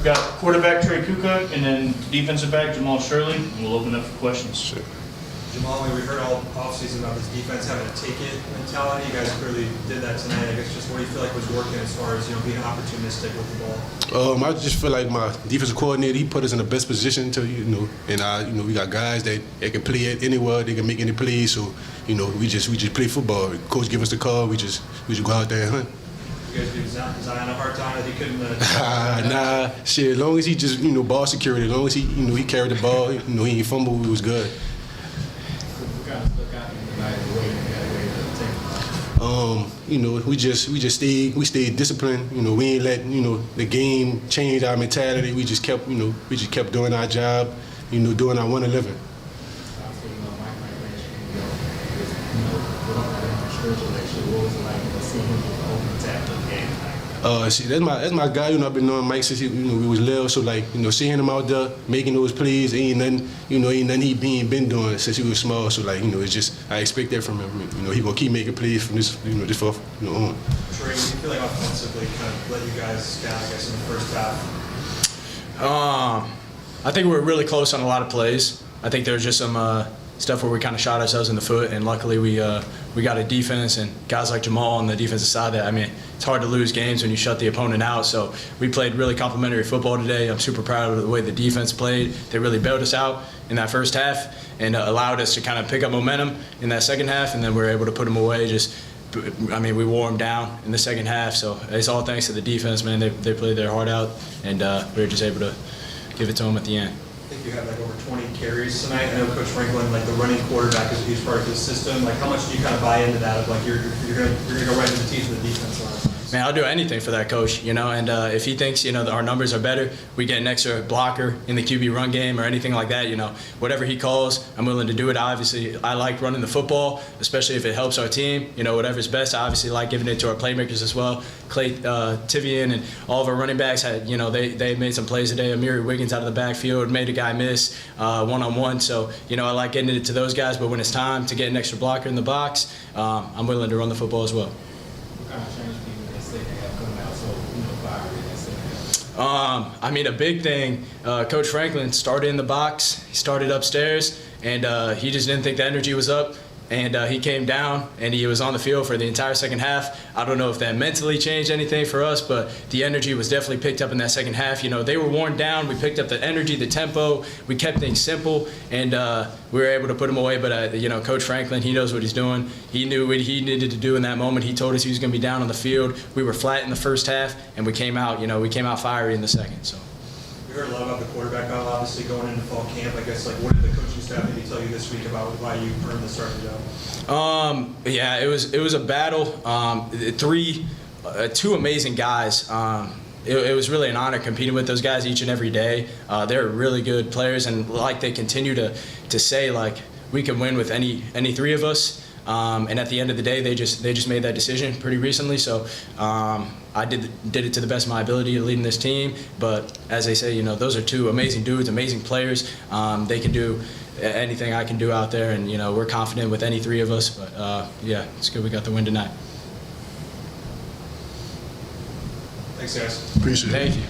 We've got quarterback Trey Kuka and then defensive back Jamal Shirley, and we'll open up for questions. Sure. Jamal, we heard all offseason about this defense having a take-it mentality. You guys clearly did that tonight. I guess just what do you feel like was working as far as being opportunistic with the ball? I just feel like my defensive coordinator, he put us in the best position to, and we got guys that can play it anywhere, they can make any plays. So, we just play football. Coach give us the call, we just go out there and hunt. You guys give Zion a hard time that he couldn't. Nah, shit. As long as he just ball security, as long as he carried the ball, he ain't fumble, it was good. We stayed disciplined. We ain't let the game change our mentality. We just kept doing our job, doing our 1-11. See, that's my guy. I've been knowing Mike since we was little. So seeing him out there making those plays, ain't nothing he been doing since he was small. So it's just I expect that from him. He gonna keep making plays from this far on. Trey, what do you feel like offensively kind of let you guys down? I guess in the first half. I think we were really close on a lot of plays. I think there was just some stuff where we kind of shot ourselves in the foot, and luckily we got a defense and guys like Jamal on the defensive side that, it's hard to lose games when you shut the opponent out. So we played really complimentary football today. I'm super proud of the way the defense played. They really bailed us out in that first half and allowed us to kind of pick up momentum in that second half, and then we were able to put them away. We wore them down in the second half. So it's all thanks to the defense, man. They played their heart out, and we were just able to give it to them at the end. I think you had over 20 carries tonight. I know Coach Franklin, the running quarterback is a huge part of his system. How much do you kind of buy into that? Of you're gonna go right into the teeth of the defense a lot of times. Man, I'll do anything for that coach, and if he thinks, that our numbers are better, we get an extra blocker in the QB run game or anything like that, whatever he calls, I'm willing to do it. Obviously, I like running the football, especially if it helps our team, whatever's best. I obviously like giving it to our playmakers as well. Clay Tivian and all of our running backs had, they made some plays today. Amiri Wiggins out of the backfield made a guy miss one-on-one. So, I like getting it to those guys, but when it's time to get an extra blocker in the box, I'm willing to run the football as well. A big thing, Coach Franklin started in the box, he started upstairs, and he just didn't think the energy was up, and he came down, and he was on the field for the entire second half. I don't know if that mentally changed anything for us, but the energy was definitely picked up in that second half. They were worn down, we picked up the energy, the tempo, we kept things simple, and we were able to put them away. But Coach Franklin, he knows what he's doing. He knew what he needed to do in that moment. He told us he was going to be down on the field. We were flat in the first half, and we came out fiery in the second. So. We heard a lot about the quarterback battle, obviously, going into fall camp. I guess, what did the coaching staff maybe tell you this week about why you earned the starting job? Yeah, it was a battle. Two amazing guys. It was really an honor competing with those guys each and every day. They're really good players, and they continue to say, we can win with any three of us. And at the end of the day, they just made that decision pretty recently. So I did it to the best of my ability leading this team. But as they say, those are two amazing dudes, amazing players. They can do anything I can do out there, and we're confident with any three of us. But yeah, it's good we got the win tonight. Thanks, guys. Appreciate it. Thank you.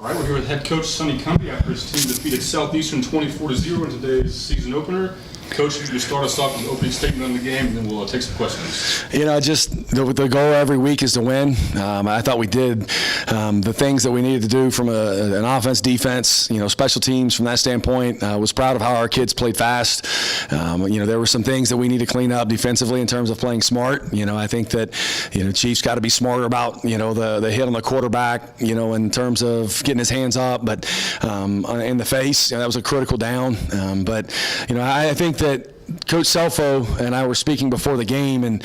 All right, we're here with head coach Sonny Cumbie after his team defeated Southeastern 24-0 in today's season opener. Coach, you can start us off with an opening statement on the game, and then we'll take some questions. You know, just the goal every week is to win. I thought we did the things that we needed to do from an offense, defense, special teams from that standpoint. I was proud of how our kids played fast. There were some things that we need to clean up defensively in terms of playing smart. I think that, Chiefs got to be smarter about, the hit on the quarterback, in terms of getting his hands up, but in the face, that was a critical down. I think that Coach Selfo and I were speaking before the game, and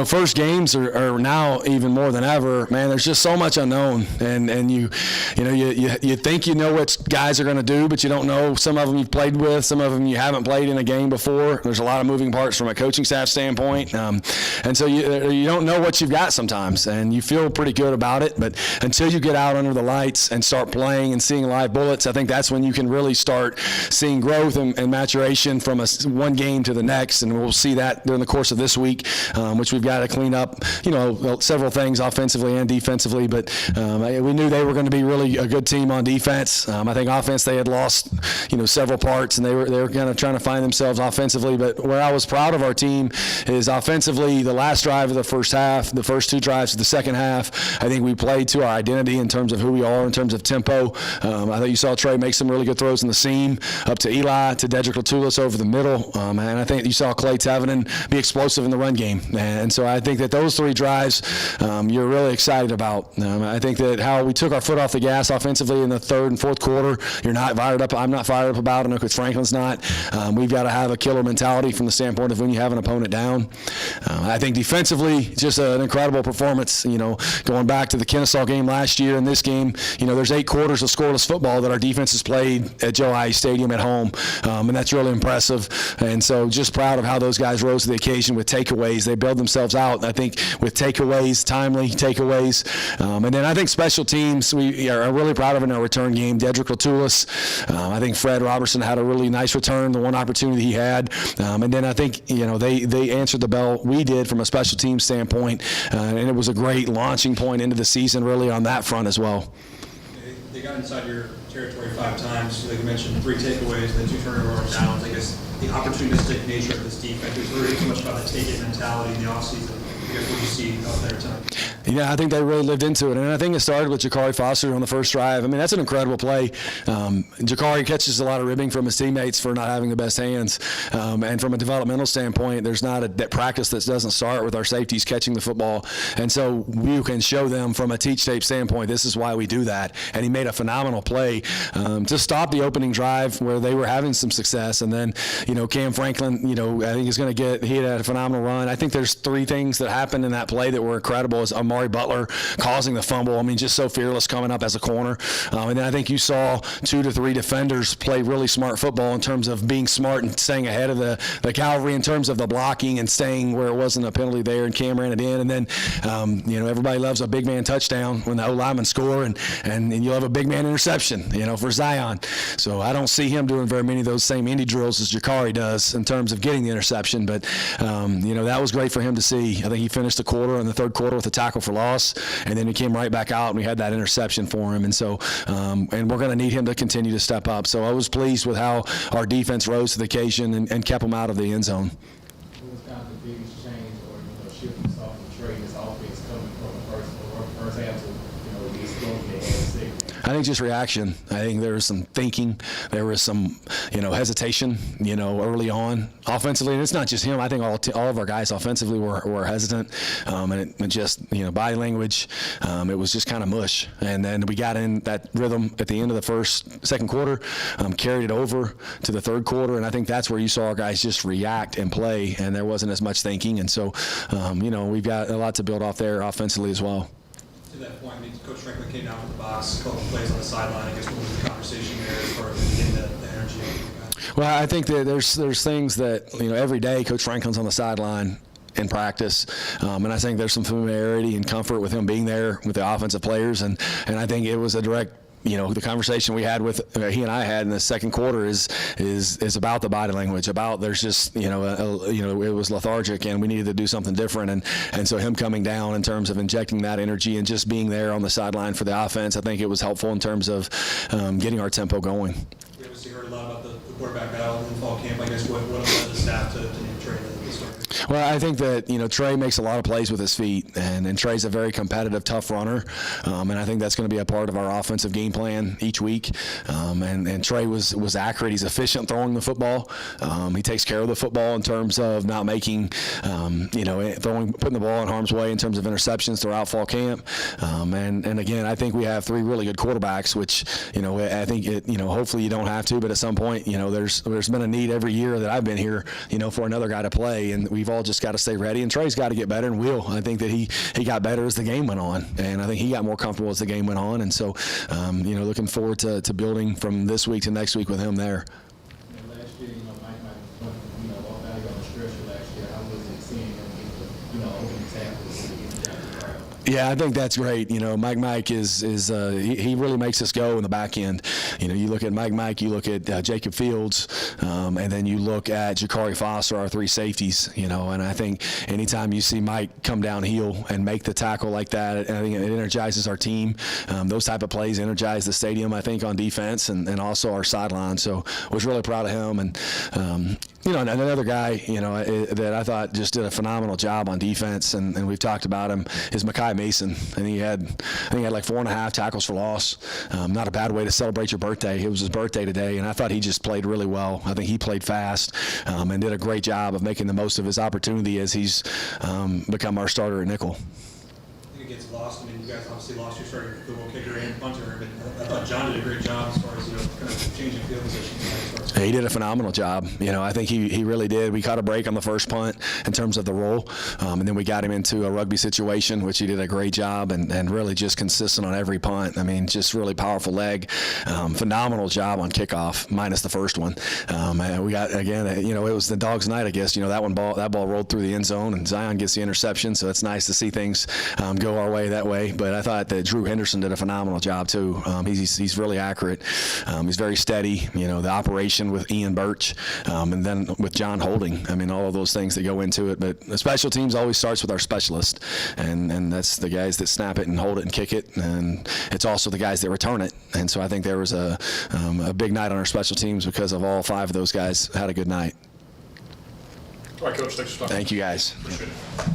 first games are now even more than ever. Man, there's just so much unknown, and you think you know what guys are going to do, but you don't know. Some of them you've played with, some of them you haven't played in a game before. There's a lot of moving parts from a coaching staff standpoint, and so you don't know what you've got sometimes, and you feel pretty good about it. But until you get out under the lights and start playing and seeing live bullets, I think that's when you can really start seeing growth and maturation from one game to the next, and we'll see that during the course of this week, which we've got to clean up, several things offensively and defensively. But we knew they were going to be really a good team on defense. I think offense they had lost, several parts, and they were kind of trying to find themselves offensively. But where I was proud of our team is offensively, the last drive of the first half, the first two drives of the second half, I think we played to our identity in terms of who we are, in terms of tempo. I think you saw Trey make some really good throws in the seam, up to Eli, to Dedrick Latulis over the middle, and I think you saw Clay Tevinen be explosive in the run game. And so I think that those three drives you're really excited about. I think that how we took our foot off the gas offensively in the third and fourth quarter, you're not fired up. I'm not fired up about it. I know Coach Franklin's not. We've got to have a killer mentality from the standpoint of when you have an opponent down. I think defensively, just an incredible performance. Going back to the Kennesaw game last year and this game, there's 8 quarters of scoreless football that our defense has played at Joe Ice Stadium at home, and that's really impressive. And so just proud of how those guys rose to the occasion with takeaways. They bailed themselves out, I think, with takeaways, timely takeaways. And then I think special teams, we are really proud of in our return game. Dedrick Latulis, I think Fred Robertson had a really nice return, the one opportunity he had. And then I think, they answered the bell we did from a special team standpoint, and it was a great launching point into the season really on that front as well. They got inside your territory 5 times. Like you mentioned, 3 takeaways and then 2 turnover downs. I guess the opportunistic nature of this defense, we've heard too much about the take-it mentality in the offseason. I guess what do you see out there tonight? Yeah, I think they really lived into it. And I think it started with Jakari Foster on the first drive. I mean, that's an incredible play. Jakari catches a lot of ribbing from his teammates for not having the best hands. And from a developmental standpoint, there's not a practice that doesn't start with our safeties catching the football. And so we can show them from a teach tape standpoint, this is why we do that. And he made a phenomenal play to stop the opening drive where they were having some success. And then, Cam Franklin, I think he's going to he had a phenomenal run. I think there's 3 things that happened in that play that were incredible. Is Amari Butler causing the fumble. I mean, just so fearless coming up as a corner. And then I think you saw 2 to 3 defenders play really smart football in terms of being smart and staying ahead of the cavalry in terms of the blocking and staying where it wasn't a penalty there, and Cam ran it in. And then, everybody loves a big man touchdown when the O-lineman score, and you love a big man interception, for Zion. So I don't see him doing very many of those same Indy drills as Jakari does in terms of getting the interception. But, that was great for him to see. I think he finished the quarter in the third quarter with a tackle for loss, and then he came right back out and we had that interception for him. And so, and we're going to need him to continue to step up. So I was pleased with how our defense rose to the occasion and kept him out of the end zone. What was kind of the biggest change or shift you saw from Trey, this offense coming from the first half to the explosion they had in second? I think just reaction. I think there was some thinking. There was some, hesitation, early on. Offensively, and it's not just him. I think all of our guys offensively were hesitant. And it just, body language, it was just kind of mush. And then we got in that rhythm at the end of the second quarter, carried it over to the third quarter. And I think that's where you saw our guys just react and play, and there wasn't as much thinking. And so, we've got a lot to build off there offensively as well. To that point, Coach Franklin came down from the box, called plays on the sideline. I guess what was the conversation there as far as getting the energy? Well, I think that there's things that every day Coach Franklin's on the sideline in practice, and I think there's some familiarity and comfort with him being there with the offensive players, and I think it was a direct the conversation we had with he and I had in the second quarter is about the body language, about there's just it was lethargic and we needed to do something different, and so him coming down in terms of injecting that energy and just being there on the sideline for the offense, I think it was helpful in terms of getting our tempo going. We obviously heard a lot about the quarterback battle in fall camp. I guess what led the staff to name Trey the starter? Well, I think that Trey makes a lot of plays with his feet, and Trey's a very competitive, tough runner, and I think that's going to be a part of our offensive game plan each week. And Trey was accurate. He's efficient throwing the football. He takes care of the football in terms of not making, putting the ball in harm's way in terms of interceptions throughout fall camp. And again, I think we have three really good quarterbacks, which I think hopefully you don't have to, but at some point there's been a need every year that I've been here for another guy to play, and we've all just got to stay ready. And Trey's got to get better, and will. I think that he got better as the game went on, and I think he got more comfortable as the game went on. And so, looking forward to building from this week to next week with him there. Last year, Mike walked out here on the stretcher last year. How was it seeing him open tackles and getting down the crowd? Yeah, I think that's great. Mike is he really makes us go in the back end. You look at Mike, you look at Jacob Fields, and then you look at Jakari Foster, our three safeties. And I think anytime you see Mike come downhill and make the tackle like that, I think it energizes our team. Those type of plays energize the stadium, I think, on defense and also our sideline. So I was really proud of him. And another guy, that I thought just did a phenomenal job on defense, and we've talked about him, is Mekhi Mason. And he had like 4.5 tackles for loss. Not a bad way to celebrate your birthday. It was his birthday today, and I thought he just played really well. I think he played fast and did a great job of making the most of his opportunity as he's become our starter at nickel. I think it gets lost. I mean, you guys obviously lost your starting field goal kicker and punter, but I thought John did a great job as far as kind of changing field positions. He did a phenomenal job. I think he really did. We caught a break on the first punt in terms of the roll, and then we got him into a rugby situation, which he did a great job, and really just consistent on every punt. I mean, just really powerful leg. Phenomenal job on kickoff, minus the first one. We got, again, it was the dog's night, I guess. That ball rolled through the end zone, and Zion gets the interception, so it's nice to see things go our way that way. But I thought that Drew Henderson did a phenomenal job, too. He's really accurate. He's very steady. The operation with Ian Birch, and then with John Holding. I mean, all of those things that go into it. But the special teams always starts with our specialist, and that's the guys that snap it and hold it and kick it, and it's also the guys that return it. And so I think there was a big night on our special teams because of all 5 of those guys had a good night. All right, Coach, thanks for talking. Thank you, guys. Appreciate it.